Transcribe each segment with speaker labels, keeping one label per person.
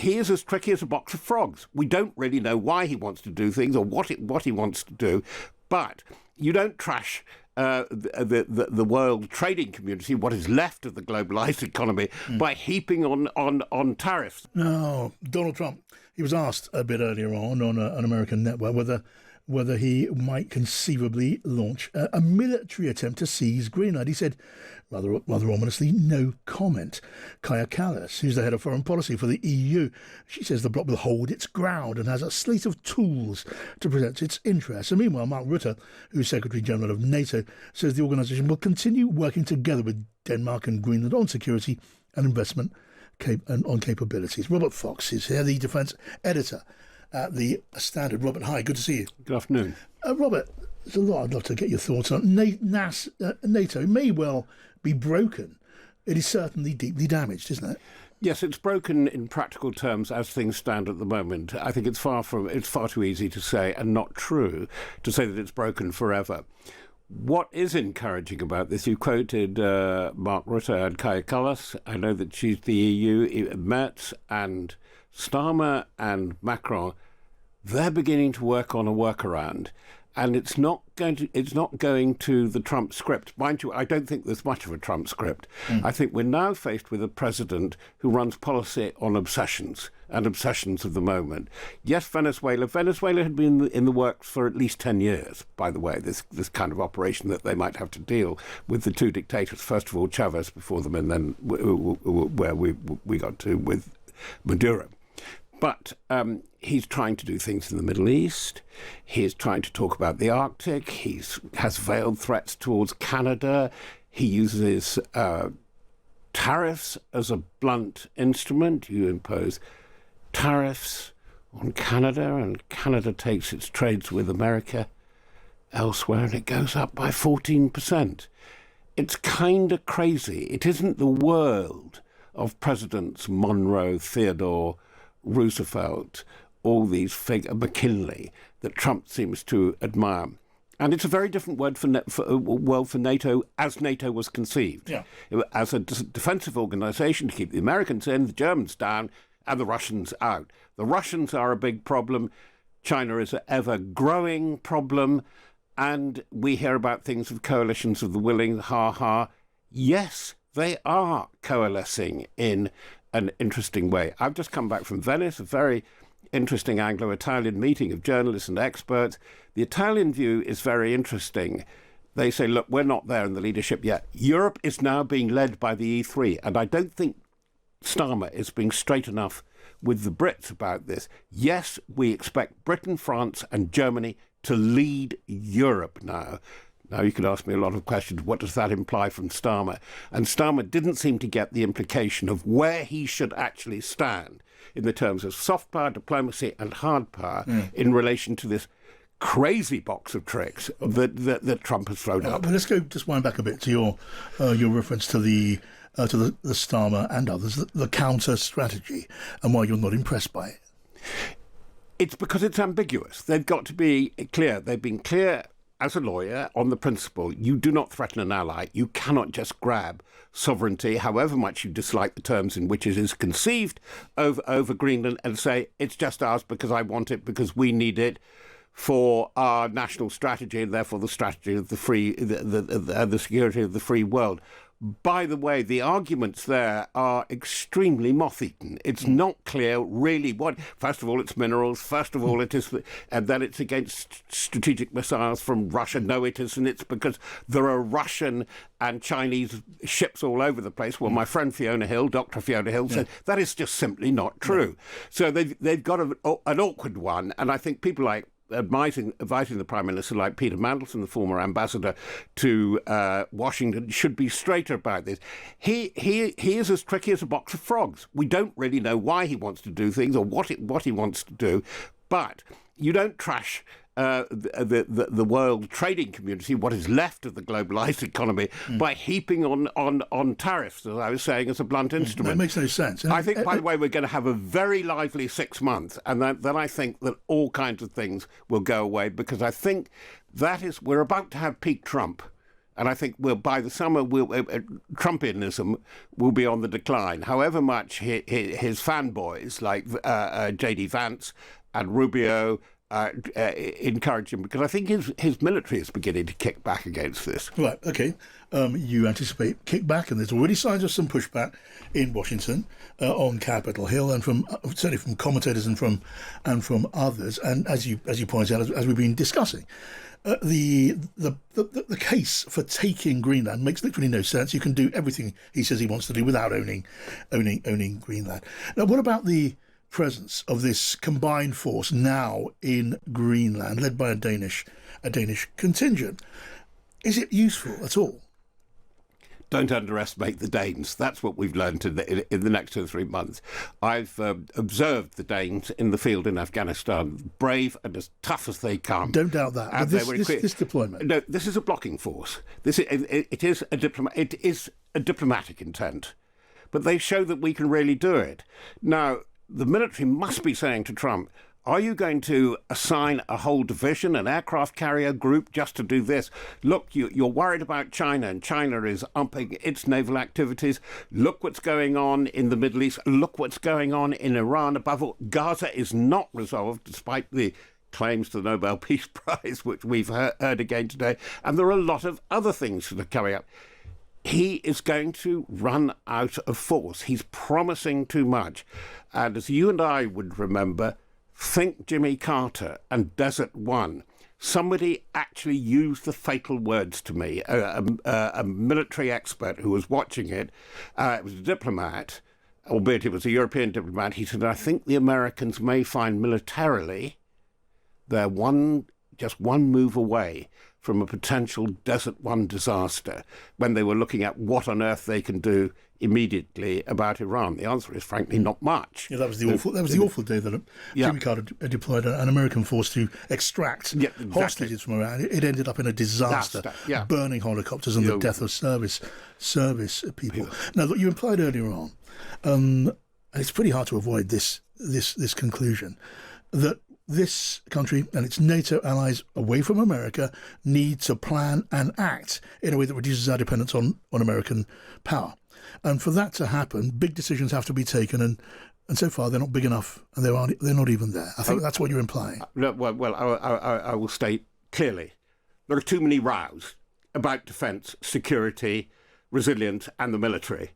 Speaker 1: he is as tricky as a box of frogs. We don't really know why he wants to do things or what he wants to do, but you don't trash the world trading community, what is left of the globalized economy, by heaping on tariffs.
Speaker 2: No, Donald Trump, he was asked a bit earlier on an American network whether he might conceivably launch a military attempt to seize Greenland. He said, rather ominously, no comment. Kaja Kallas, who's the head of foreign policy for the EU, she says the bloc will hold its ground and has a slate of tools to protect its interests. And meanwhile, Mark Rutte, who's Secretary General of NATO, says the organisation will continue working together with Denmark and Greenland on security and investment on capabilities. Robert Fox is here, the defence editor at the Standard. Robert, hi, good to see you.
Speaker 1: Good afternoon.
Speaker 2: Robert, there's a lot I'd love to get your thoughts on. NATO may well be broken. It is certainly deeply damaged, isn't it?
Speaker 1: Yes, it's broken in practical terms as things stand at the moment. I think it's far too easy to say, and not true, to say that it's broken forever. What is encouraging about this, you quoted Mark Rutte and Kaja Kallas. I know that she's the EU, Merz and Starmer and Macron. They're beginning to work on a workaround, and it's not going to the Trump script. Mind you, I don't think there's much of a Trump script. I think we're now faced with a president who runs policy on obsessions of the moment. Yes, Venezuela had been in the works for at least 10 years, by the way, this kind of operation that they might have to deal with the two dictators, first of all Chavez before them, and then where we got to with Maduro. But he's trying to do things in the Middle East. He's trying to talk about the Arctic. He has veiled threats towards Canada. He uses tariffs as a blunt instrument. You impose tariffs on Canada, and Canada takes its trades with America elsewhere, and it goes up by 14%. It's kind of crazy. It isn't the world of Presidents Monroe, Theodore Roosevelt, all these McKinley, that Trump seems to admire. And it's a very different world for NATO as NATO was conceived. Yeah. As a defensive organization to keep the Americans in, the Germans down, and the Russians out. The Russians are a big problem. China is an ever-growing problem. And we hear about things of coalitions of the willing, Yes, they are coalescing in an interesting way. I've just come back from Venice, a very interesting Anglo-Italian meeting of journalists and experts. The Italian view is very interesting. They say, look, we're not there in the leadership yet. Europe is now being led by the E3, and I don't think Starmer is being straight enough with the Brits about this. Yes, we expect Britain, France and Germany to lead Europe now. Now, you could ask me a lot of questions. What does that imply from Starmer? And Starmer didn't seem to get the implication of where he should actually stand in the terms of soft power, diplomacy and hard power in relation to this crazy box of tricks that Trump has thrown up.
Speaker 2: But let's go just wind back a bit to your reference to the Starmer and others, the counter strategy, and why you're not impressed by it.
Speaker 1: It's because it's ambiguous. They've got to be clear. They've been clear as a lawyer on the principle, you do not threaten an ally. You cannot just grab sovereignty, however much you dislike the terms in which it is conceived, over Greenland and say, it's just ours because I want it, because we need it for our national strategy and therefore the strategy of the free, the security of the free world. By the way, the arguments there are extremely moth-eaten. It's not clear really what. First of all, it's minerals. First of all, it is, and then it's against strategic missiles from Russia. No, it isn't. It's because there are Russian and Chinese ships all over the place. Well, my friend Fiona Hill, Dr. Fiona Hill, said that is just simply not true. So they've got an awkward one, and I think people like advising the Prime Minister, like Peter Mandelson, the former ambassador to Washington, should be straighter about this. He is as tricky as a box of frogs. We don't really know why he wants to do things or what he wants to do, but you don't trash the world trading community, what is left of the globalized economy, by heaping on tariffs, as I was saying, as a blunt instrument.
Speaker 2: That makes no sense.
Speaker 1: I think, by the way, we're going to have a very lively 6 months, and then I think that all kinds of things will go away, because I think we're about to have peak Trump And I think by the summer, Trumpianism will be on the decline. However much his fanboys like J.D. Vance and Rubio encourage him, because I think his military is beginning to kick back against this.
Speaker 2: Right, okay. You anticipate kickback, and there's already signs of some pushback in Washington on Capitol Hill, and certainly from commentators and from others. And as you point out, as we've been discussing, the case for taking Greenland makes literally no sense. You can do everything he says he wants to do without owning Greenland. Now, what about the presence of this combined force now in Greenland, led by a Danish contingent? Is it useful at all?
Speaker 1: Don't underestimate the Danes. That's what we've learned in the next 2 or 3 months. I've observed the Danes in the field in Afghanistan, brave and as tough as they come.
Speaker 2: Don't doubt that. But this deployment.
Speaker 1: No, this is a blocking force. It is a diplomatic intent, but they show that we can really do it. Now, the military must be saying to Trump, are you going to assign a whole division, an aircraft carrier group, just to do this? Look, you're worried about China, and China is upping its naval activities. Look what's going on in the Middle East. Look what's going on in Iran. Above all, Gaza is not resolved, despite the claims to the Nobel Peace Prize, which we've heard again today. And there are a lot of other things that are coming up. He is going to run out of force. He's promising too much. And as you and I would remember, think Jimmy Carter and Desert One. Somebody actually used the fatal words to me, a military expert who was watching it. It was a diplomat, albeit it was a European diplomat. He said, I think the Americans may find militarily they're just one move away from a potential Desert One disaster, when they were looking at what on earth they can do immediately about Iran. The answer is, frankly, not much.
Speaker 2: Yeah, that was the awful day that Jimmy Carter deployed an American force to extract hostages from Iran. It ended up in a disaster, burning helicopters and the death of service people. Now, look, you implied earlier on, and it's pretty hard to avoid this conclusion, that this country and its NATO allies away from America need to plan and act in a way that reduces our dependence on American power. And for that to happen, big decisions have to be taken, and so far they're not big enough, and they're not even there. I think that's what you're implying.
Speaker 1: Well, I will state clearly, there are too many rows about defence, security, resilience, and the military,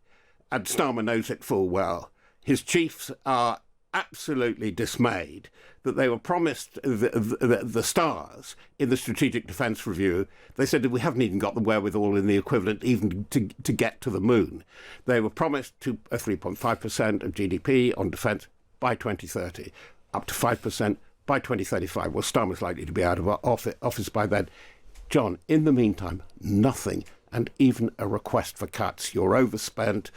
Speaker 1: and Starmer knows it full well. His chiefs are absolutely dismayed that they were promised the stars in the Strategic Defence Review. They said that we haven't even got the wherewithal in the equivalent even to get to the moon. They were promised to 3.5% of GDP on defence by 2030, up to 5% by 2035. Well, Starmer's likely to be out of office by then. John, in the meantime, nothing. And even a request for cuts. You're overspent,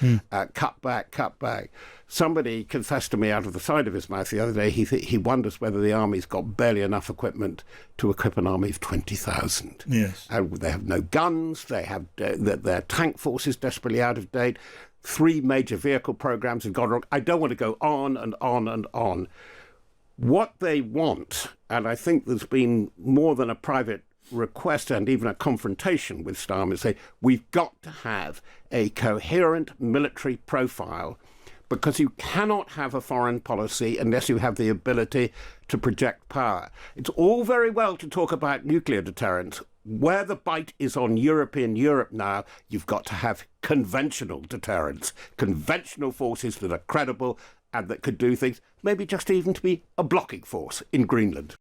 Speaker 1: cut back. Somebody confessed to me out of the side of his mouth the other day, he wonders whether the army's got barely enough equipment to equip an army of 20,000.
Speaker 2: Yes.
Speaker 1: They have no guns, they have their tank force is desperately out of date, 3 major vehicle programs have gone wrong. I don't want to go on and on and on. What they want, and I think there's been more than a private request and even a confrontation with Starmer, say we've got to have a coherent military profile, because you cannot have a foreign policy unless you have the ability to project power. It's all very well to talk about nuclear deterrence. Where the bite is on Europe now, you've got to have conventional deterrence, conventional forces that are credible and that could do things, maybe just even to be a blocking force in Greenland.